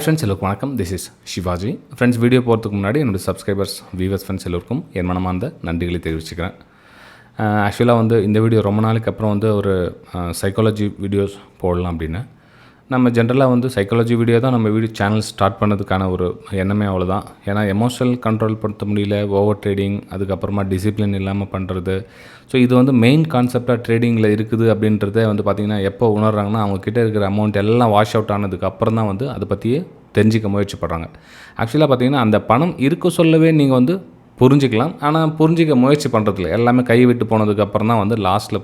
Friends எல்லோருக்கும் வணக்கம். This is Shivaji. Friends, video போகிறதுக்கு முன்னாடி என்னோடய சப்ஸ்கிரைபர்ஸ் வியூவர்ஸ் ஃப்ரெண்ட்ஸ் எல்லோருக்கும் என் மனமார்ந்த நன்றிகளை தெரிவிச்சுக்கிறேன். ஆக்சுவலாக இந்த வீடியோ ரொம்ப நாளைக்கு அப்புறம் ஒரு சைக்காலஜி வீடியோஸ் போடலாம் அப்படின்னு. நம்ம ஜென்ரலாக சைக்காலஜி வீடியோ தான் நம்ம வீடியோ சேனல் ஸ்டார்ட் பண்ணதுக்கான ஒரு எண்ணமே அவ்வளோதான். ஏன்னா எமோஷனல் கண்ட்ரோல் படுத்த முடியல, ஓவர் ட்ரேடிங், அதுக்கப்புறமா டிசிப்ளின் இல்லாமல் பண்ணுறது. ஸோ இது மெயின் கான்செப்டாக ட்ரேடிங்கில் இருக்குது அப்படின்றத பார்த்திங்கன்னா எப்போ உணர்றாங்கன்னா அவங்கக்கிட்ட இருக்கிற அமௌண்ட் எல்லாம் வாஷ் அவுட் ஆனதுக்கப்புறம் தான் அதை பற்றியே தெரிஞ்சிக்க முயற்சி பண்ணுறாங்க. ஆக்சுவலாக பார்த்திங்கன்னா அந்த பணம் இருக்க சொல்லவே நீங்கள் புரிஞ்சிக்கலாம். ஆனால் புரிஞ்சிக்க முயற்சி பண்ணுறதில்ல. எல்லாமே கை விட்டு போனதுக்கப்புறம் தான் லாஸ்ட்டில்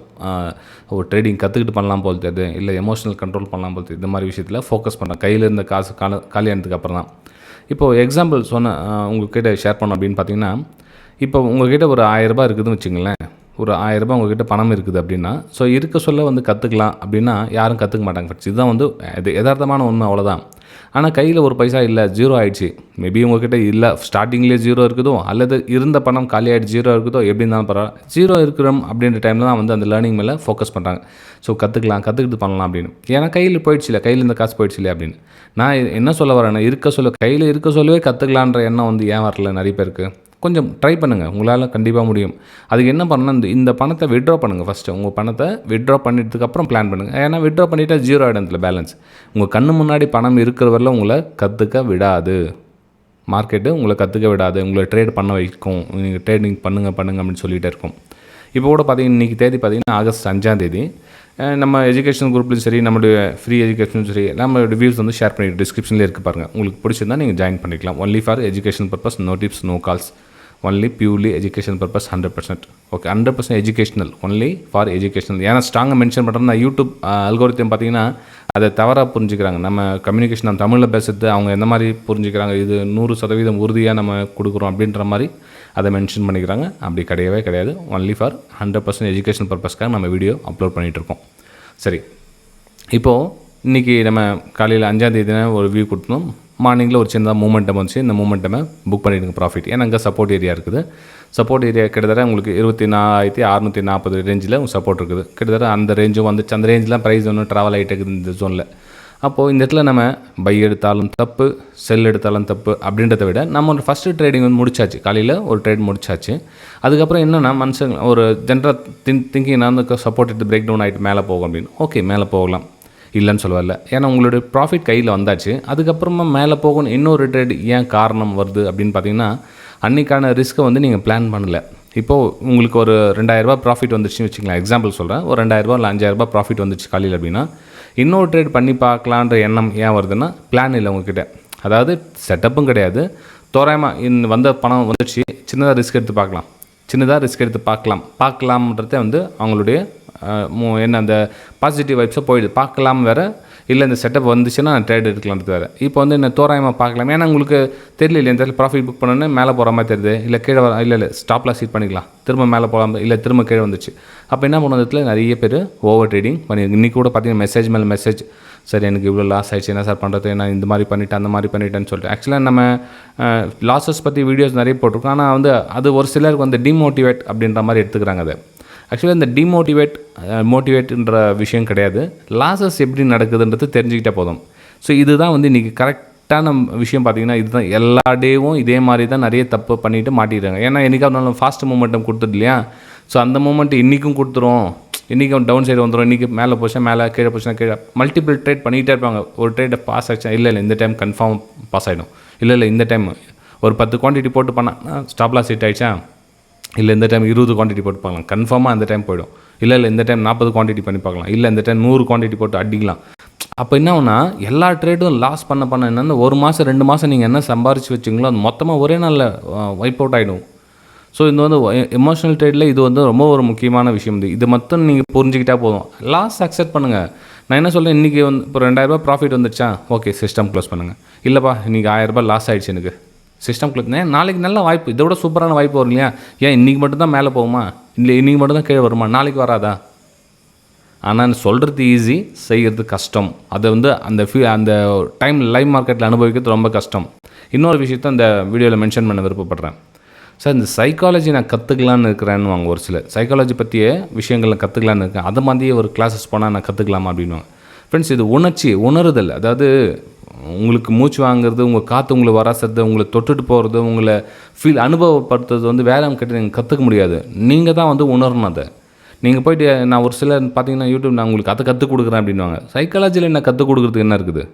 ஒரு ட்ரேடிங் கற்றுக்கிட்டு பண்ணலாம் போல் தெரியுது, இல்லை எமோஷனல் கண்ட்ரோல் பண்ணலாம் போல் தெரியுது. இந்த மாதிரி விஷயத்தில் ஃபோக்கஸ் பண்ணுறேன். கையில் இருந்த காசு காலியானதுக்கு அப்புறம் தான். இப்போது எக்ஸாம்பிள் உங்கள்கிட்ட ஷேர் பண்ணோம் அப்படின்னு பார்த்தீங்கன்னா, இப்போ உங்கள்கிட்ட ஒரு 1000 ரூபாய் இருக்குதுன்னு வச்சுங்களேன். ஒரு 1000 ரூபாய் உங்கள்கிட்ட பணம் இருக்குது அப்படின்னா, ஸோ இருக்க சொல்ல கற்றுக்கலாம் அப்படின்னா யாரும் கற்றுக்க மாட்டாங்க. ஃபர்ஸ்ட் இதுதான் இது யதார்த்தமான உண்மை, அவ்வளோதான். ஆனால் கையில் ஒரு பைசா இல்லை, ஜீரோ ஆகிடுச்சு. மேபி உங்கள்கிட்ட இல்லை, ஸ்டார்டிங்லேயே ஜீரோ இருக்குதோ, அல்லது இருந்த பணம் காலி ஆகிடுச்சு, ஜீரோ இருக்குதோ, எப்படி இருந்தாலும் பரவாயில்ல. ஜீரோ இருக்கிறோம் அப்படின்ற டைமில் தான் அந்த லேர்னிங் மேலே ஃபோக்கஸ் பண்ணுறாங்க. ஸோ கற்றுக்கிட்டு பண்ணலாம் அப்படின்னு. ஏன்னா கையில் போயிடுச்சு இல்லை, கையில் இருந்த காசு போயிடுச்சு இல்லை அப்படின்னு. நான் என்ன சொல்ல வரேன்னா, கையில் இருக்க சொல்லவே கற்றுக்கலான்ற எண்ணம் ஏன் வரல நிறைய பேருக்கு. கொஞ்சம் ட்ரை பண்ணுங்கள், உங்களால் கண்டிப்பாக முடியும். அதுக்கு என்ன பண்ணணும், இந்த பணத்தை விட்ரா பண்ணுங்கள். ஃபஸ்ட்டு உங்கள் பணத்தை விட்ரா பண்ணிட்டதுக்கப்புறம் பிளான் பண்ணுங்கள். ஏன்னா விட்ரா பண்ணிவிட்டால் ஜீரோ ஆகிடும் இதில் பேலன்ஸ். உங்கள் கண்ணு முன்னாடி பணம் இருக்கிறவரில் உங்களை கற்றுக்க விடாது. மார்க்கெட்டு உங்களை கற்றுக்க விடாது, உங்களை ட்ரேட் பண்ண வைக்கும். நீங்கள் ட்ரேடிங் பண்ணுங்கள் அப்படின்னு சொல்லிகிட்டே இருக்கும். இப்போ கூட பார்த்தீங்கன்னா இன்றைக்கி தேதி பார்த்தீங்கன்னா ஆகஸ்ட் 5 நம்ம எஜுகேஷன் குரூப்லையும் சரி, நம்மளுடைய ஃப்ரீ எஜுகேஷனும் சரி, நம்மளுடைய வியூஸ் ஷேர் பண்ணிட்டு டிஸ்கிரிப்ஷனில் இருக்குது பாருங்கள். உங்களுக்கு பிடிச்சிருந்தால் நீங்கள் ஜாயின் பண்ணிக்கலாம். Only for education purpose, no tips, no calls, only purely education purpose, 100%. Okay, 100% educational, only for educational. ஏன்னா ஸ்ட்ராங்காக மென்ஷன் பண்ணுறேன்னா யூடியூப் அல்கோரித்தம் பார்த்தீங்கன்னா அதை தவறாக புரிஞ்சுக்கிறாங்க. நம்ம கம்யூனிகேஷன் நம்ம தமிழில் பேசுறது அவங்க எந்த மாதிரி புரிஞ்சுக்கிறாங்க, இது 100% உறுதியாக நம்ம கொடுக்குறோம் அப்படின்ற மாதிரி அதை மென்ஷன் பண்ணிக்கிறாங்க. அப்படி கிடையவே கிடையாது. ஒன்லி ஃபார் 100% எஜுகேஷன் பர்பஸ்க்காக நம்ம வீடியோ அப்லோட் பண்ணிகிட்ருக்கோம். சரி, இப்போது இன்றைக்கி நம்ம காலையில் 5 ஒரு வியூ கொடுத்தோம். மார்னிங்கில் ஒரு சின்னதாக மூமெண்டம் வந்துச்சு. இந்த மூமெண்டமை புக் பண்ணிவிடுங்க ப்ராஃபிட். ஏன்னா அங்கே சப்போர்ட் ஏரியா இருக்குது. சப்போர்ட் ஏரியா கிட்டத்தட்ட உங்களுக்கு 24,640 ரேஞ்சில் சப்போர்ட் இருக்குது. கிட்டத்தட்ட அந்த ரேஞ்சும் வந்துச்சு. அந்த ரேஞ்செலாம் ப்ரைஸ் ஒன்றும் ட்ராவல் ஆகிட்டு இருக்குது இந்த ஜோனில். அப்போது இந்த இடத்துல நம்ம பை எடுத்தாலும் தப்பு, செல் எடுத்தாலும் தப்பு அப்படின்றத விட நம்ம ஃபஸ்ட்டு ட்ரேடிங் முடிச்சாச்சு. காலையில் ஒரு ட்ரேட் முடிச்சாச்சு. அதுக்கப்புறம் என்னென்னா மனுஷங்க ஒரு ஜென்ரல் திங்கிங் நான் சப்போர்ட் எடுத்து பிரேக் டவுன் ஆகிட்டு மேலே போகும் அப்படின்னு. ஓகே, மேலே போகலாம், இல்லைன்னு சொல்லல. ஏன்னா உங்களுடைய ப்ராஃபிட் கையில் வந்தாச்சு. அதுக்கப்புறமா மேலே போகணும் இன்னொரு ட்ரேட் ஏன் காரணம் வருது அப்படின்னு பார்த்தீங்கன்னா, அன்றைக்கான ரிஸ்க்கை நீங்கள் பிளான் பண்ணலை. இப்போது உங்களுக்கு ஒரு 2000 ரூபாய் ப்ராஃபிட் வந்துச்சுன்னு வச்சுக்கலாம். எக்ஸாம்பிள் சொல்கிறேன். ஒரு 2000 ரூபா இல்லை 5000 ரூபாய் ப்ராஃபிட் வந்துச்சு காலையில் அப்படின்னா, இன்னொரு ட்ரேட் பண்ணி பார்க்கலான்ற எண்ணம் ஏன் வருதுன்னா, பிளான் இல்லை உங்ககிட்ட. அதாவது செட்டப்பும் கிடையாது. தோராயமாக வந்த பணம் வந்துடுச்சு, சின்னதாக ரிஸ்க் எடுத்து பார்க்கலாம்ன்றதே அவங்களுடைய என்ன அந்த பாசிட்டிவ் வைப்ஸை போயிடுது. பார்க்கலாம் வேறு, இல்லை இந்த செட்டப் வந்துச்சுன்னா நான் ட்ரேட் எடுக்கலான்றது வேறு. இப்போ என்ன தோராயமாக பார்க்கலாம். ஏன்னா உங்களுக்கு தெரியல, இந்த ப்ராஃபிட் புக் பண்ணோன்னே மேலே போகிற மாதிரி தெரியுது, இல்லை கீழே இல்லை ஸ்டாப்லாம் சீட் பண்ணிக்கலாம், திரும்ப மேலே போகாமல் இல்லை திரும்ப கீழே வந்துச்சு. அப்போ என்ன பண்ணுறதுல நிறைய பேர் ஓவர் ட்ரேடிங் பண்ணி. இன்றைக்கி கூட பார்த்தீங்கன்னா மெசேஜ் மேலே மெசேஜ், சரி எனக்கு இவ்வளோ லாஸ் ஆகிடுச்சு, என்ன சார் பண்ணுறது, நான் இந்த மாதிரி பண்ணிவிட்டேன் அந்த மாதிரி பண்ணிட்டேன்னு சொல்லிட்டு. ஆக்சுவலாக நம்ம லாஸஸ் பற்றி வீடியோஸ் நிறைய போட்டிருக்கோம். ஆனால் அது ஒரு சிலருக்கு டிமோட்டிவேட் அப்படின்ற மாதிரி எடுத்துக்கிறாங்க. அதை ஆக்சுவலாக இந்த மோட்டிவேட்ன்ற விஷயம் கிடையாது. லாஸஸ் எப்படி நடக்குதுன்றது தெரிஞ்சுக்கிட்டே போதும். ஸோ இதுதான் இன்றைக்கி கரெக்டான விஷயம். பார்த்திங்கன்னா இதுதான் எல்லா டேவும் இதே மாதிரி தான் நிறைய தப்பு பண்ணிவிட்டு மாட்டிடுறாங்க. ஏன்னா என்றைக்காவது நாள் ஃபாஸ்ட் மூமெண்டம் கொடுத்துது இல்லையா. ஸோ அந்த மூமெண்ட் இன்றைக்கும் கொடுத்துரும், இன்றைக்கும் டவுன் சைடு வந்துடும், இன்றைக்கி மேலே போச்சா மேலே, கீழே போச்சுன்னா கீழே, மல்டிபிள் ட்ரேட் பண்ணிகிட்டே இருப்பாங்க. ஒரு ட்ரேட்டை பாஸ் ஆச்சா, இல்லை இந்த டைம் கன்ஃபார்ம் பாஸ் ஆகிடும், இல்லை இந்த டைம் ஒரு 10 குவான்டிட்டி போட்டு பண்ணால் ஸ்டாப்லாஸ் ஹிட் ஆகிடுச்சா, இல்லை இந்த டைம் 20 குவான்டிட்டி போட்டு பார்க்கலாம், கன்ஃபார்மாக அந்த டைம் போய்டும். இல்லை இந்த டைம் 40 குவான்டிட்டி பண்ணி பார்க்கலாம், இல்லை இந்த டைம் 100 குவான்டிட்டி போட்டு அடிக்கலாம். அப்போ என்ன ஆகுனா, எல்லா ட்ரேடும் லாஸ் பண்ண என்னென்ன 1 மாதம் 2 மாதம் நீங்கள் என்ன சம்பாரிச்சு வச்சிங்களோ அது மொத்தமாக ஒரே நாளில் வைப் அவுட் ஆகிடும். ஸோ இது எமோஷனல் ட்ரேடில் இது ரொம்ப ஒரு முக்கியமான விஷயம். இது மட்டும் நீங்கள் புரிஞ்சுக்கிட்டே போதும். லாஸ் அக்செப்ட் பண்ணுங்கள். நான் என்ன சொல்கிறேன், இன்றைக்கி இப்போ 2000 ரூபாய் ப்ராஃபிட் வந்துடுச்சா, ஓகே சிஸ்டம் க்ளோஸ் பண்ணுங்கள். இல்லைப்பா இன்றைக்கி 1000 ரூபாய் லாஸ் ஆகிடுச்சு, எனக்கு சிஸ்டம் க்ளோஸ். நாளைக்கு நல்ல வாய்ப்பு, இதை விட சூப்பரான வாய்ப்பு வரும் இல்லையா. ஏன் இன்றைக்கி மட்டும்தான் மேலே போகுமா, இல்லை இன்றைக்கி மட்டும்தான் கீழே வருமா, நாளைக்கு வராதா? ஆனால் சொல்கிறது ஈஸி, செய்கிறது கஷ்டம். அதை அந்த லைவ் மார்க்கெட்டில் அனுபவிக்கிறது ரொம்ப கஷ்டம். இன்னொரு விஷயத்தை இந்த வீடியோவில் மென்ஷன் பண்ண விருப்பப்படுறேன். சார் இந்த சைக்காலஜி நான் கற்றுக்கலான்னு இருக்கிறேன்னு வாங்க. ஒரு சில சைக்காலஜி பற்றிய விஷயங்கள் கற்றுக்கலான்னு இருக்கேன், அது மாதிரியே ஒரு கிளாஸஸ் போனால் நான் கற்றுக்கலாமா அப்படின்வாங்க. ஃப்ரெண்ட்ஸ், இது உணர்தல். அதாவது உங்களுக்கு மூச்சு வாங்குறது, உங்கள் காற்று உங்களை வராசது, உங்களை தொட்டுட்டு போகிறது, உங்களை அனுபவப்படுத்துறது வந்து வேலை கிட்ட நீங்கள் கற்றுக்க முடியாது. நீங்கள் தான் வந்து உணரணும் அதை. நீங்கள் போய்ட்டு நான் ஒரு சிலர் பார்த்தீங்கன்னா யூடியூப் நான் உங்களுக்கு அதை கற்றுக் கொடுக்குறேன் அப்படின்வாங்க. சைக்காலஜியில் என்ன கற்றுக் கொடுக்குறதுக்கு என்ன இருக்குது?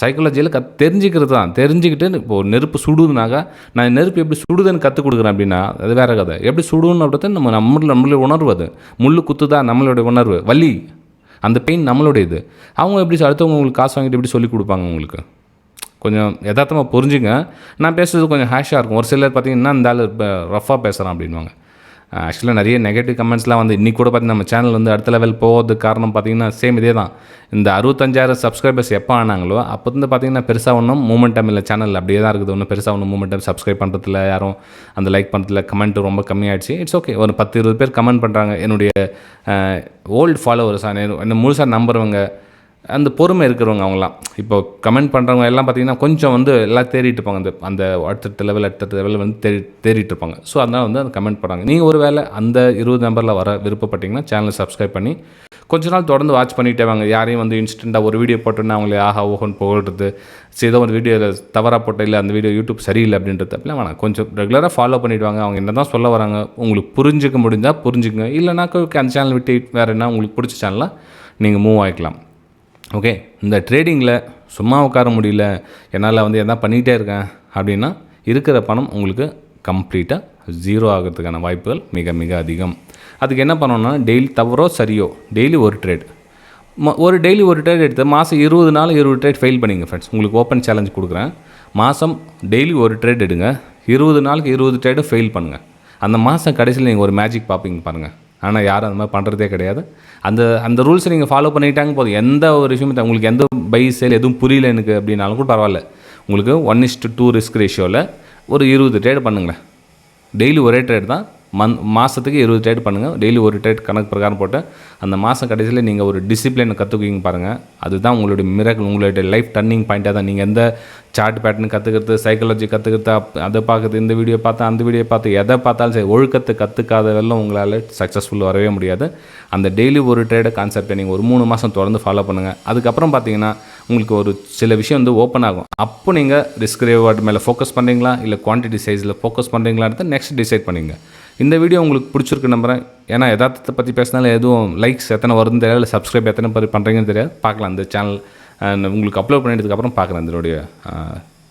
சைக்காலஜியில் தெரிஞ்சிக்கிறது தான். தெரிஞ்சுக்கிட்டு இப்போது நெருப்பு சுடுதுனாக்கா நான் நெருப்பு எப்படி சுடுதுன்னு கற்றுக் கொடுக்குறேன் அப்படின்னா அது வேறு கதை. எப்படி சுடுன்னு அப்படின்றது நம்மளுடைய உணர்வு. அது முள் குத்துதா நம்மளுடைய உணர்வு, வலி, அந்த பெயின் நம்மளுடைய இது. அவங்க எப்படி அடுத்தவங்க உங்களுக்கு காசு வாங்கிட்டு எப்படி சொல்லிக் கொடுப்பாங்க உங்களுக்கு? கொஞ்சம் யதார்த்தமாக புரிஞ்சுங்க. நான் பேசுகிறது கொஞ்சம் ஹேஷாக இருக்கும். ஒரு சிலர் பார்த்தீங்கன்னா இந்த ஆள் ரஃபாக பேசுகிறான் அப்படின்வாங்க. ஆக்சுவலாக நிறைய நெகட்டிவ் கமெண்ட்ஸ்லாம் வந்து இன்றைக்கி கூட பார்த்தீங்கன்னா நம்ம சேனல் வந்து அடுத்த லெவல் போகிறதுக்கு காரணம் பார்த்திங்கன்னா சேம் இதே தான். இந்த 65,000 சப்ஸ்கிரைபர்ஸ் எப்போ ஆனாங்களோ அப்போ வந்து பார்த்திங்கன்னா பெருசாக ஒன்றும் மூமெண்டம் இல்லை. சேனல் அப்படியே தான் இருக்குது. ஒன்றும் பெருசாக ஒன்றும் மூமெண்டம் சப்ஸ்கிரைப் பண்ணுறதுல யாரும் அந்த லைக் பண்ணுறதுல கமெண்ட்டு ரொம்ப கம்மியாகிடுச்சு. It's okay. ஒரு 10-20 பேர் கமெண்ட் பண்ணுறாங்க. என்னுடைய ஓல்டு ஃபாலோவர்ஸ் என்ன முழுசாக நம்புறவங்க, அந்த பொறுமை இருக்கிறவங்க அவங்களாம். இப்போ கமெண்ட் பண்ணுறவங்க எல்லாம் பார்த்திங்கன்னா கொஞ்சம் வந்து எல்லாம் தேடிட்டு இருப்பாங்க. அந்த அடுத்தடுத்த லெவல் வந்து தேடிட்டு இருப்பாங்க. ஸோ அதனால் வந்து அந்த கமெண்ட் பண்ணுறாங்க. நீங்கள் ஒரு வேளை அந்த 20 நம்பரில் வர விருப்பப்பட்டிங்கன்னா சேனலை சப்ஸ்கிரைப் பண்ணி கொஞ்ச நாள் தொடர்ந்து வாட்ச் பண்ணிகிட்டே வாங்க. யாரையும் வந்து இன்ஸ்டண்ட்டாக ஒரு வீடியோ போட்டோன்னா அவங்களே ஆஹா ஓஹோன்னு புகழ்றது, ஏதோ ஒரு வீடியோ தவறாக போட்ட இல்லை அந்த வீடியோ யூடியூப் சரியில்லை அப்படின்றது அப்படிலாம் வேணாம். கொஞ்சம் ரெகுலராக ஃபாலோ பண்ணிவிட்டு வாங்க. அவங்க என்ன தான் சொல்ல வராங்க உங்களுக்கு புரிஞ்சிக்க முடிஞ்சால் புரிஞ்சுக்குங்க. இல்லைனாக்கா அந்த சேனல் விட்டு வேறு என்ன உங்களுக்கு பிடிச்ச சேனலாக நீங்கள் மூவ் ஆகிக்கலாம். ஓகே. இந்த ட்ரேடிங்கில் சும்மா உட்கார முடியல, என்னால் வந்து எதனா பண்ணிகிட்டே இருக்கேன் அப்படின்னா இருக்கிற பணம் உங்களுக்கு கம்ப்ளீட்டாக ஜீரோ ஆகிறதுக்கான வாய்ப்புகள் மிக மிக அதிகம். அதுக்கு என்ன பண்ணணும்னா டெய்லி தவறோ சரியோ டெய்லி ஒரு ட்ரேட் டெய்லி ஒரு ட்ரேட் எடுத்து மாதம் 20 நாள் 20 ட்ரேட் ஃபெயில் பண்ணிங்க ஃப்ரெண்ட்ஸ். உங்களுக்கு ஓப்பன் சேலஞ்ச் கொடுக்குறேன். மாதம் டெய்லி ஒரு ட்ரேட் எடுங்க. 20 நாளுக்கு 20 ட்ரேடும் ஃபெயில் பண்ணுங்கள். அந்த மாதம் கடைசியில் நீங்கள் ஒரு மேஜிக் பார்ப்பீங்க பாருங்கள். ஆனால் யாரும் அந்த மாதிரி பண்ணுறதே கிடையாது. அந்த ரூல்ஸை நீங்கள் ஃபாலோ பண்ணிட்டாங்க போதும். எந்த ஒரு விஷயமும் உங்களுக்கு எந்த பை சேல் எதுவும் புரியல எனக்கு அப்படின்னாலும் கூட பரவாயில்ல. உங்களுக்கு 1:2 ரிஸ்க் ரேஷியோவில் ஒரு 20 ட்ரேட் பண்ணுங்களேன். டெய்லி ஒரே ட்ரேட் தான். மாதத்துக்கு 20 ட்ரேட் பண்ணுங்கள். டெய்லி ஒரு ட்ரேட் கணக்கு பிரகாரம் போட்டு அந்த மாதம் கடைசியில் நீங்கள் ஒரு டிசிப்ளினை கற்றுக்குவீங்க பாருங்கள். அதுதான் உங்களுடைய மிராக்கிள், உங்களுடைய லைஃப் டர்னிங் பாயிண்ட்டாக தான். நீங்கள் எந்த சார்ட் பேட்டர்ன் கற்றுக்கிறது, சைக்காலஜி கற்றுக்கிறது, அதை பார்க்குறது, இந்த வீடியோ பார்த்து அந்த வீடியோ பார்த்து எதை பார்த்தாலும் சரி, ஒழுக்கத்தை கற்றுக்காத வெள்ளம் உங்களால் சக்ஸஸ்ஃபுல் வரவே முடியாது. அந்த டெய்லி ஒரு ட்ரேடை கான்செப்டை நீங்கள் ஒரு 3 மாதம் தொடர்ந்து ஃபாலோ பண்ணுங்கள். அதுக்கப்புறம் பார்த்தீங்கன்னா உங்களுக்கு ஒரு சில விஷயம் வந்து ஓப்பன் ஆகும். அப்போ நீங்கள் ரிஸ்க் ரிவார்டு மேலே ஃபோக்கஸ் பண்ணுறீங்களா இல்லை குவான்டிட்டி சைஸில் ஃபோக்கஸ் பண்ணுறீங்களான்னு நெக்ஸ்ட் டிசைட் பண்ணிங்க. இந்த வீடியோ உங்களுக்கு பிடிச்சிருக்கு நம்புகிறேன். ஏன்னா யதார்த்தத்தை பற்றி பேசினாலும் எதுவும் லைக்ஸ் எத்தனை வருதுன்னு தெரியாது, இல்லை சப்ஸ்கிரைப் எத்தனை பேர் பண்ணுறீங்கன்னு தெரியாது. பார்க்கலாம் இந்த சேனல் உங்களுக்கு அப்லோட் பண்ணிட்டதுக்கப்புறம் பார்க்குறேன் இதனுடைய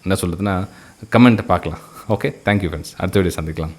என்ன சொல்கிறதுன்னா கமெண்ட்டை பார்க்கலாம். Okay, thank you friends. அடுத்த வீடியோ சந்திக்கலாம்.